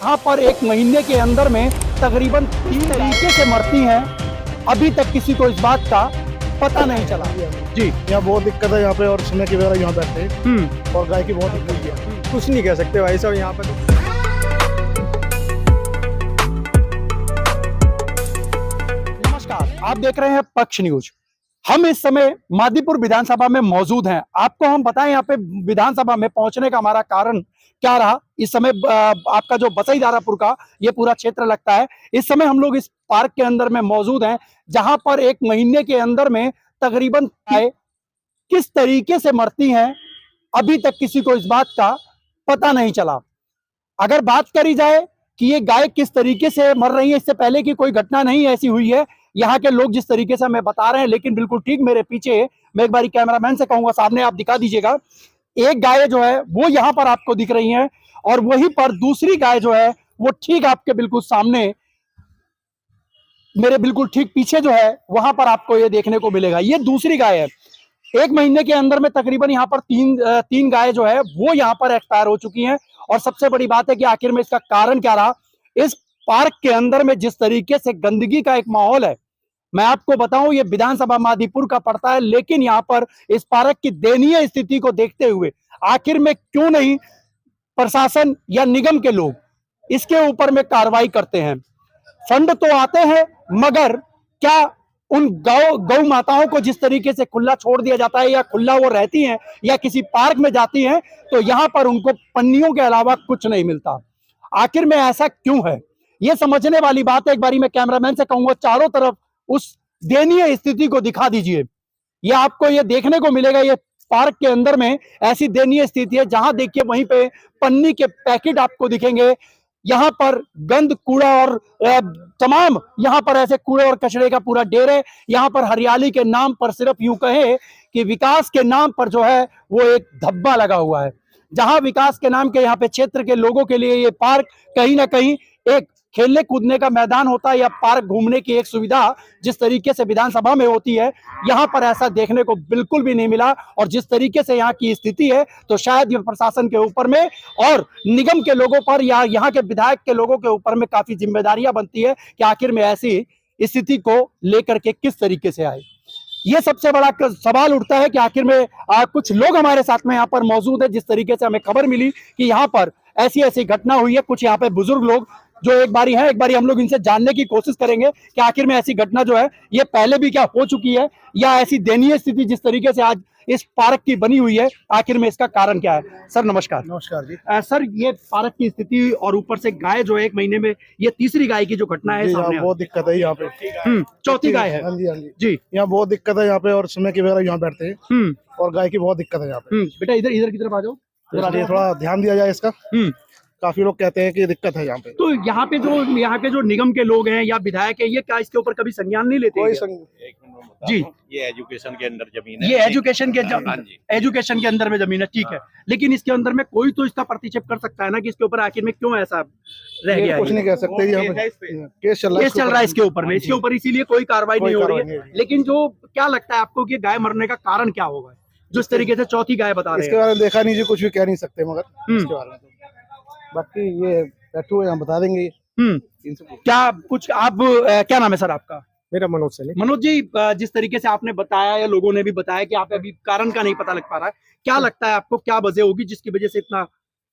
यहाँ पर एक महीने के अंदर में तकरीबन 3 तरीके से मरती हैं। अभी तक किसी को इस बात का पता नहीं चला। जी, यहाँ बहुत दिक्कत है यहाँ पे, और समय की वगैरह यहाँ बैठते हैं और गाय की बहुत दिक्कत है। कुछ नहीं कह सकते भाई साहब यहाँ पे तो। नमस्कार, आप देख रहे हैं पक्ष न्यूज। हम इस समय मादीपुर विधानसभा में मौजूद हैं। आपको हम बताएं यहाँ पे विधानसभा में पहुंचने का हमारा कारण क्या रहा। इस समय आपका जो बसई दारापुर का ये पूरा क्षेत्र लगता है। इस समय हम लोग इस पार्क के अंदर में मौजूद हैं, जहां पर एक महीने के अंदर में तकरीबन गाय किस तरीके से मरती हैं, अभी तक किसी को इस बात का पता नहीं चला। अगर बात करी जाए कि ये गाय किस तरीके से मर रही है, इससे पहले की कोई घटना नहीं ऐसी हुई है। यहाँ के लोग जिस तरीके से हमें बता रहे हैं, लेकिन बिल्कुल ठीक मेरे पीछे, मैं एक बारी कैमरामैन से कहूंगा सामने आप दिखा दीजिएगा, एक गाय जो है वो यहाँ पर आपको दिख रही है, और वहीं पर दूसरी गाय जो है वो ठीक आपके बिल्कुल सामने, मेरे बिल्कुल ठीक पीछे जो है वहां पर आपको ये देखने को मिलेगा। ये दूसरी गाय है। एक महीने के अंदर में तकरीबन यहाँ पर तीन गाय जो है वो यहाँ पर एक्सपायर हो चुकी हैं। और सबसे बड़ी बात है कि आखिर में इसका कारण क्या रहा। इस पार्क के अंदर में जिस तरीके से गंदगी का एक माहौल है, मैं आपको बताऊं ये विधानसभा मादीपुर का पड़ता है, लेकिन यहाँ पर इस पार्क की दयनीय स्थिति को देखते हुए आखिर में क्यों नहीं प्रशासन या निगम के लोग इसके ऊपर में कार्रवाई करते हैं। फंड तो आते हैं, मगर क्या उन गौ माताओं को जिस तरीके से खुला छोड़ दिया जाता है, या खुला वो रहती हैं या किसी पार्क में जाती हैं, तो यहाँ पर उनको पन्नियों के अलावा कुछ नहीं मिलता। आखिर में ऐसा क्यों है, ये समझने वाली बात है। एक बारी मैं कैमरामैन से कहूंगा चारों तरफ उस दयनीय स्थिति को दिखा दीजिए। ये आपको ये देखने को मिलेगा, ये पार्क के अंदर में ऐसी दयनीय स्थिति है, जहां देखिए वहीं पे पन्नी के पैकेट आपको दिखेंगे। यहाँ पर गंद, कूड़ा और तमाम यहाँ पर ऐसे कूड़े और कचरे का पूरा ढेर है। यहाँ पर हरियाली के नाम पर, सिर्फ यूं कहे कि विकास के नाम पर जो है वो एक धब्बा लगा हुआ है। जहां विकास के नाम के यहाँ पे क्षेत्र के लोगों के लिए ये पार्क कहीं ना कहीं एक खेलने कूदने का मैदान होता है, या पार्क घूमने की एक सुविधा जिस तरीके से विधानसभा में होती है, यहाँ पर ऐसा देखने को बिल्कुल भी नहीं मिला। और जिस तरीके से यहाँ की स्थिति है, तो शायद ये प्रशासन के ऊपर में और निगम के लोगों पर या यहाँ के विधायक के लोगों के ऊपर में काफी जिम्मेदारियां बनती है कि आखिर में ऐसी स्थिति को लेकर के किस तरीके से आए। ये सबसे बड़ा सवाल उठता है कि आखिर में कुछ लोग हमारे साथ में यहाँ पर मौजूद है। जिस तरीके से हमें खबर मिली कि यहाँ पर ऐसी ऐसी घटना हुई है, कुछ यहाँ पे बुजुर्ग लोग जो एक बारी हम लोग इनसे जानने की कोशिश करेंगे कि आखिर में ऐसी घटना जो है ये पहले भी क्या हो चुकी है, या ऐसी दयनीय स्थिति जिस तरीके से आज इस पार्क की बनी हुई है, आखिर में इसका कारण क्या है। सर नमस्कार। नमस्कार जी। सर, ये पार्क की स्थिति और ऊपर से गाय जो है एक महीने में, ये तीसरी गाय की जो घटना है सामने, बहुत दिक्कत है यहाँ पे। चौथी गाय है। हाँ जी, हाँ जी जी, यहाँ बहुत दिक्कत है यहाँ पे, और समय की वगैरह यहाँ बैठते हैं और गाय की बहुत दिक्कत है यहाँ पे। बेटा इधर की तरफ आ जाओ, थोड़ा ध्यान दिया जाए इसका। काफी लोग कहते हैं कि दिक्कत है यहाँ पे। तो यहाँ पे जो निगम के लोग हैं या विधायक है, ये क्या इसके ऊपर कभी संज्ञान नहीं लेते? जी, ये एजुकेशन के अंदर जमीन है। ये एजुकेशन के अंदर में जमीन है, ठीक है। लेकिन इसके अंदर में कोई तो इसका प्रतिक्षेप कर सकता है ना कि इसके ऊपर आखिर में क्यों ऐसा रह गया। कुछ नहीं कह सकते, केस चल रहा है इसके ऊपर में, इसके ऊपर इसीलिए कोई कार्रवाई नहीं हो रही है। लेकिन जो क्या लगता है आपको कि गाय मरने का कारण क्या होगा, जो इस तरीके से चौथी गाय बता रहे हैं? इसके बारे में देखा नहीं जी, कुछ भी कह नहीं सकते, मगर इसके बारे में बाकी ये बैठे हुए हम बता देंगे। क्या कुछ आप क्या नाम है सर आपका? मेरा मनोज सैनी। मनोज जी, जिस तरीके से आपने बताया या लोगों ने भी बताया कि आप अभी कारण का नहीं पता लग पा रहा है, क्या लगता है आपको क्या वजह होगी जिसकी वजह से इतना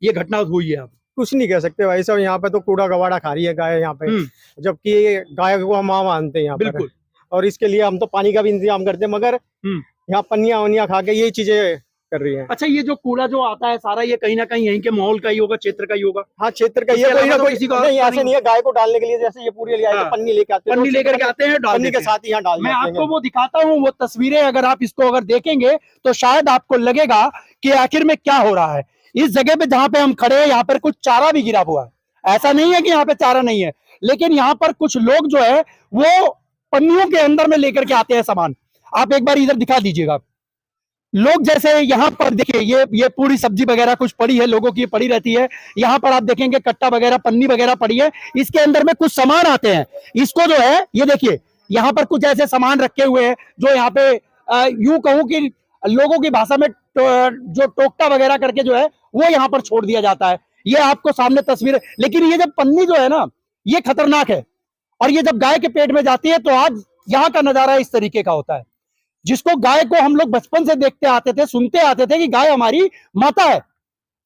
ये घटना हुई है? कुछ नहीं कह सकते भाई साहब यहाँ पे तो कूड़ा कबाड़ा खा रही है गाय यहाँ पे, जबकि गाय को हम मां मानते हैं यहाँ बिल्कुल। और इसके लिए हम तो पानी का भी इंतजाम करते हैं, मगर यहाँ पन्नियां वन्नियां खा के यही चीजें कर रही है। अच्छा, ये जो कूड़ा जो आता है सारा, ये कहीं ना कहीं यहीं के माहौल का ही होगा, क्षेत्र का ही होगा? हाँ, क्षेत्र का ही है। कोई ना कोई किसी को नहीं, ऐसे नहीं है। गाय को डालने के लिए जैसे ये पूरी पन्नी लेके आते हैं, पन्नी लेकर के आते हैं, पन्नी के साथ यहाँ डाल। मैं आपको वो दिखाता हूँ, वो तस्वीरें अगर आप इसको अगर देखेंगे तो शायद आपको लगेगा कि आखिर में क्या हो रहा है। इस जगह पे जहाँ पे हम खड़े हैं, यहाँ पर कुछ चारा भी गिरा हुआ है। ऐसा नहीं है कि यहाँ पे चारा नहीं है, लेकिन यहाँ पर कुछ लोग जो है वो पन्नियों के अंदर में लेकर के आते हैं सामान। आप एक बार इधर दिखा दीजिएगा। लोग जैसे यहाँ पर देखिए, ये पूरी सब्जी वगैरह कुछ पड़ी है, लोगों की पड़ी रहती है। यहाँ पर आप देखेंगे कट्टा वगैरह, पन्नी वगैरह पड़ी है। इसके अंदर में कुछ सामान आते हैं, इसको जो है ये देखिए, यहाँ पर कुछ ऐसे सामान रखे हुए हैं जो यहाँ पे यूं कहूं कि लोगों की भाषा में जो टोकटा वगैरह करके जो है वो यहाँ पर छोड़ दिया जाता है। ये आपको सामने तस्वीर, लेकिन ये जब पन्नी जो है ना, ये खतरनाक है। और ये जब गाय के पेट में जाती है तो आज यहाँ का नजारा इस तरीके का होता है, जिसको गाय को हम लोग बचपन से देखते आते थे, सुनते आते थे कि गाय हमारी माता है।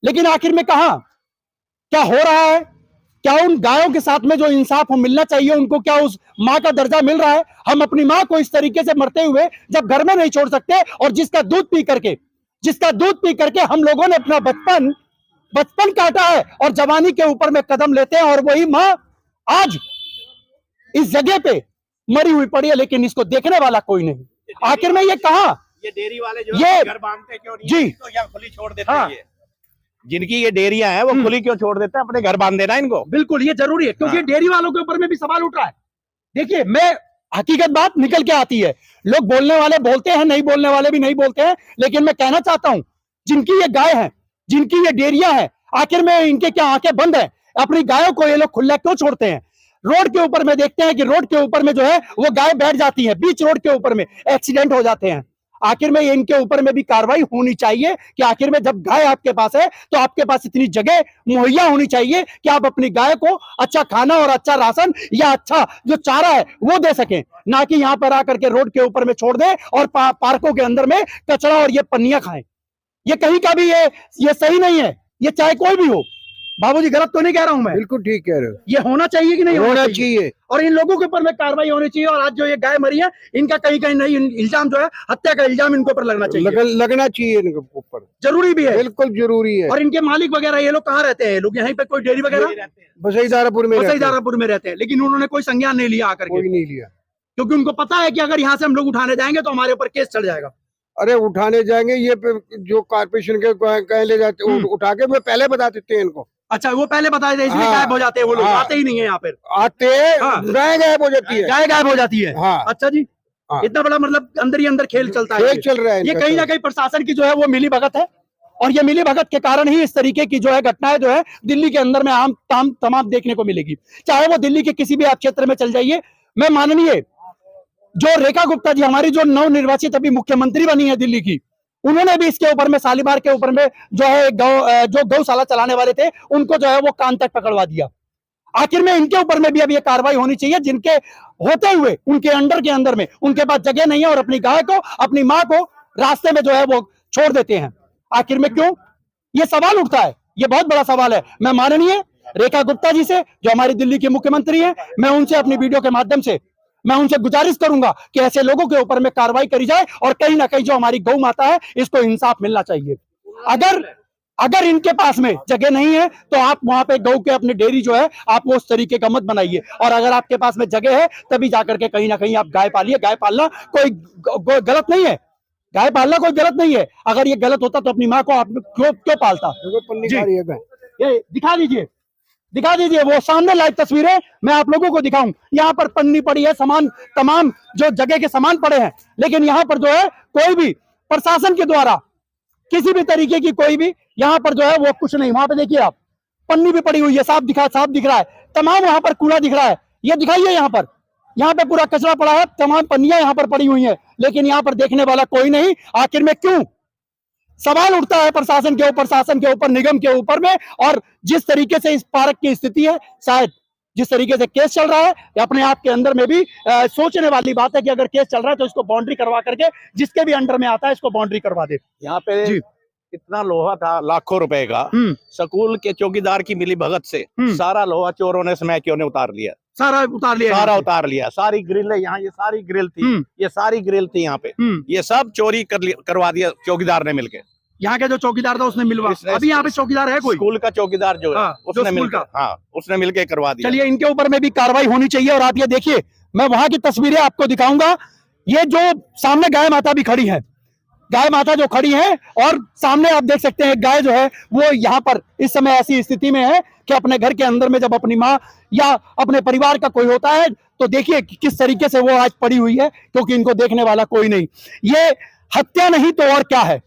लेकिन आखिर में कहां क्या हो रहा है? क्या उन गायों के साथ में जो इंसाफ मिलना चाहिए उनको, क्या उस माँ का दर्जा मिल रहा है? हम अपनी माँ को इस तरीके से मरते हुए जब घर में नहीं छोड़ सकते, और जिसका दूध पी करके हम लोगों ने अपना बचपन काटा है और जवानी के ऊपर में कदम लेते हैं, और वही माँ आज इस जगह पे मरी हुई पड़ी है, लेकिन इसको देखने वाला कोई नहीं। आखिर में ये कहा, ये डेयरी वाले जो ये घर बांधते क्यों नहीं जी, है? तो यहाँ खुली छोड़ देते हाँ, हैं ये। जिनकी ये डेयरियां हैं वो खुली क्यों छोड़ देते हैं? अपने घर बांध देना इनको। बिल्कुल ये जरूरी है, क्योंकि हाँ। डेयरी वालों के ऊपर में भी सवाल उठ रहा है। देखिए, मैं हकीकत बात निकल के आती है, लोग बोलने वाले बोलते हैं, नहीं बोलने वाले भी नहीं बोलते हैं, लेकिन मैं कहना चाहता हूं, जिनकी ये गाय है, जिनकी ये डेयरियां हैं, आखिर में इनके क्या आंखें बंद है? अपनी गायों को ये लोग खुला क्यों छोड़ते हैं? रोड के ऊपर में देखते हैं कि रोड के ऊपर में जो है वो गाय बैठ जाती है, बीच रोड के ऊपर में एक्सीडेंट हो जाते हैं। आखिर में इनके ऊपर में भी कार्रवाई होनी चाहिए कि आखिर में जब गाय आपके पास है तो आपके पास इतनी जगह मुहैया होनी चाहिए कि आप अपनी गाय को अच्छा खाना और अच्छा राशन या अच्छा जो चारा है वो दे सकें, ना कि यहाँ पर आकर के रोड के ऊपर में छोड़ दें और पार्कों के अंदर में कचरा और ये पन्नियां खाएं। ये कहीं का भी ये सही नहीं है, ये चाहे कोई भी हो। बाबूजी गलत तो नहीं कह रहा हूं मैं? बिल्कुल ठीक कह रहे हो, ये होना चाहिए कि नहीं होना चाहिए। और इन लोगों के ऊपर में कार्रवाई होनी चाहिए। और आज जो ये गाय मरी है, इनका कहीं कहीं नहीं इल्जाम जो है हत्या का इल्जाम इनके ऊपर लगना चाहिए, लगना चाहिए इनके ऊपर, जरूरी भी है, बिल्कुल जरूरी है। और इनके मालिक वगैरह ये लोग कहाँ रहते हैं? लोग यहीं पे कोई डेयरी वगैरह बसईदारापुर में रहते हैं, लेकिन उन्होंने कोई संज्ञान नहीं लिया आकर के, कोई नहीं लिया, क्योंकि उनको पता है कि अगर यहाँ से हम लोग उठाने जाएंगे तो हमारे ऊपर केस चढ़ जाएगा। अरे उठाने जाएंगे, ये जो कारपोरेशन के कहीं ले जाते उठा के, मैं पहले बता देते हैं इनको। अच्छा, वो पहले बताए थे इसलिए हाँ, गायब हो जाते हैं वो लोग, आते ही नहीं है यहाँ पर, आते गाय गायब हो जाती है, गाय गायब हो जाती है। हाँ। अच्छा जी, हाँ। इतना बड़ा मतलब अंदर ही अंदर खेल चलता है, खेल चल रहा है। ये कहीं ना कहीं प्रशासन की जो है वो मिली भगत है, और ये मिली भगत के कारण ही इस तरीके की जो है घटनाएं जो है दिल्ली के अंदर में आम तमाम देखने को मिलेगी। चाहे वो दिल्ली के किसी भी आप क्षेत्र में चल जाइए। मैं माननीय जो रेखा गुप्ता जी, हमारी जो नवनिर्वाचित अभी मुख्यमंत्री बनी है दिल्ली की, उन्होंने भी इसके ऊपर में शालीमार के ऊपर में जो है जो गौशाला चलाने वाले थे उनको जो है वो कान तक पकड़वा दिया। आखिर में इनके ऊपर में भी अब ये कार्रवाई होनी चाहिए, जिनके होते हुए उनके अंडर के अंदर में उनके पास जगह नहीं है और अपनी गाय को, अपनी माँ को रास्ते में जो है वो छोड़ देते हैं। आखिर में क्यों? ये सवाल उठता है, ये बहुत बड़ा सवाल है। मैं माननीय रेखा गुप्ता जी से, जो हमारी दिल्ली की मुख्यमंत्री है, मैं उनसे अपनी वीडियो के माध्यम से मैं उनसे गुजारिश करूंगा कि ऐसे लोगों के ऊपर में कार्रवाई करी जाए, और कहीं ना कहीं जो हमारी गौ माता है इसको इंसाफ मिलना चाहिए। अगर इनके पास में जगह नहीं है तो आप वहां पे गौ के अपनी डेयरी जो है आप वो उस तरीके का मत बनाइए, और अगर आपके पास में जगह है तभी जाकर के कहीं ना कहीं आप गाय पालिए। गाय पालना कोई गलत नहीं है, गाय पालना कोई गलत नहीं है। अगर ये गलत होता तो अपनी माँ को आप क्यों पालता? ये दिखा दीजिए वो सामने लाइव तस्वीरें मैं आप लोगों को दिखाऊं। यहाँ पर पन्नी पड़ी है, सामान तमाम जो जगह के सामान पड़े हैं, लेकिन यहाँ पर जो है कोई भी प्रशासन के द्वारा किसी भी तरीके की कोई भी यहाँ पर जो है वो कुछ नहीं। वहां पे देखिए आप, पन्नी भी पड़ी हुई है, साफ दिख रहा है, तमाम वहां पर कूड़ा दिख रहा है। ये दिखाइए, यहाँ पे पूरा कचरा पड़ा है, तमाम पन्नियां यहाँ पर पड़ी हुई हैं, लेकिन यहाँ पर देखने वाला कोई नहीं। आखिर में क्यों? सवाल उठता है प्रशासन के ऊपर, निगम के ऊपर में। और जिस तरीके से इस पार्क की स्थिति है, शायद जिस तरीके से केस चल रहा है, अपने आप के अंदर में भी सोचने वाली बात है कि अगर केस चल रहा है तो इसको बाउंड्री करवा करके जिसके भी अंडर में आता है इसको बाउंड्री करवा दे। यहाँ पे इतना लोहा था लाखों रुपए का, स्कूल के चौकीदार की मिली भगत से सारा लोहा चोरों ने स्मैकियों ने उतार लिया, सारा उतार लिया। सारी ग्रिल यहाँ, ये सारी ग्रिल थी, ये सारी ग्रिल थी यहाँ पे, ये सब चोरी करवा दिया चौकीदार ने मिलके। यहाँ के जो चौकीदार था उसने मिलवा, अभी यहाँ पे चौकीदार है कोई? स्कूल का चौकीदार जो है उसने मिलके करवा दिया। चलिए, इनके ऊपर में भी कार्रवाई होनी चाहिए। और आप ये देखिए, मैं वहां की तस्वीरें आपको दिखाऊंगा। ये जो सामने गाय माता भी खड़ी है, गाय माता जो खड़ी है, और सामने आप देख सकते हैं गाय जो है वो यहाँ पर इस समय ऐसी स्थिति में है कि अपने घर के अंदर में जब अपनी माँ या अपने परिवार का कोई होता है तो देखिए किस तरीके से वो आज पड़ी हुई है, क्योंकि इनको देखने वाला कोई नहीं। ये हत्या नहीं तो और क्या है,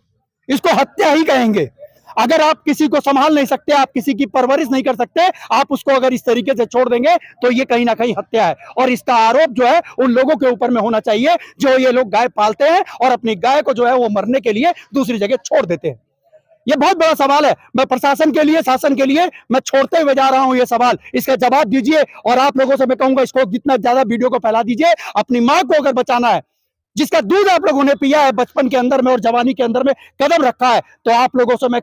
इसको हत्या ही कहेंगे। अगर आप किसी को संभाल नहीं सकते, आप किसी की परवरिश नहीं कर सकते, आप उसको अगर इस तरीके से छोड़ देंगे तो ये कहीं ना कहीं हत्या है। और इसका आरोप जो है उन लोगों के ऊपर में होना चाहिए जो ये लोग गाय पालते हैं और अपनी गाय को जो है वो मरने के लिए दूसरी जगह छोड़ देते हैं। ये बहुत बड़ा सवाल है। मैं प्रशासन के लिए, शासन के लिए मैं छोड़ते हुए जा रहा हूं ये सवाल, इसका जवाब दीजिए। और आप लोगों से मैं कहूंगा, इसको जितना ज्यादा वीडियो को फैला दीजिए। अपनी मां को अगर बचाना है, जिसका दूध आप लोगों ने पिया है बचपन के अंदर में और जवानी के अंदर में कदम रखा है, तो आप लोगों से मैं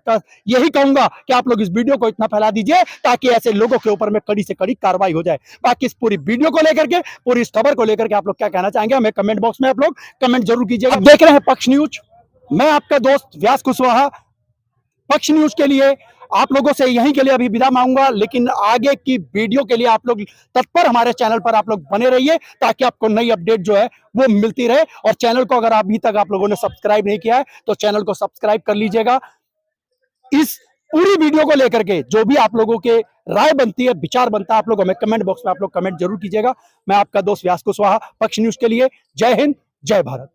यही कहूंगा कि आप लोग इस वीडियो को इतना फैला दीजिए ताकि ऐसे लोगों के ऊपर में कड़ी से कड़ी कार्रवाई हो जाए। बाकी इस पूरी वीडियो को लेकर के, पूरी इस खबर को लेकर के आप लोग क्या कहना चाहेंगे, हमें कमेंट बॉक्स में आप लोग कमेंट जरूर कीजिएगा। आप देख रहे हैं पक्ष न्यूज, मैं आपका दोस्त व्यास कुशवाहा। पक्ष न्यूज के लिए आप लोगों से यहीं के लिए अभी विदा मांगूंगा, लेकिन आगे की वीडियो के लिए आप लोग तत्पर हमारे चैनल पर आप लोग बने रहिए ताकि आपको नई अपडेट जो है वो मिलती रहे। और चैनल को अगर अभी तक आप लोगों ने सब्सक्राइब नहीं किया है तो चैनल को सब्सक्राइब कर लीजिएगा। इस पूरी वीडियो को लेकर के जो भी आप लोगों के राय बनती है, विचार बनता है, आप लोग हमें कमेंट बॉक्स में आप लोग कमेंट जरूर कीजिएगा। मैं आपका दोस्त व्यास कुशवाहा, पक्ष न्यूज के लिए। जय हिंद, जय भारत।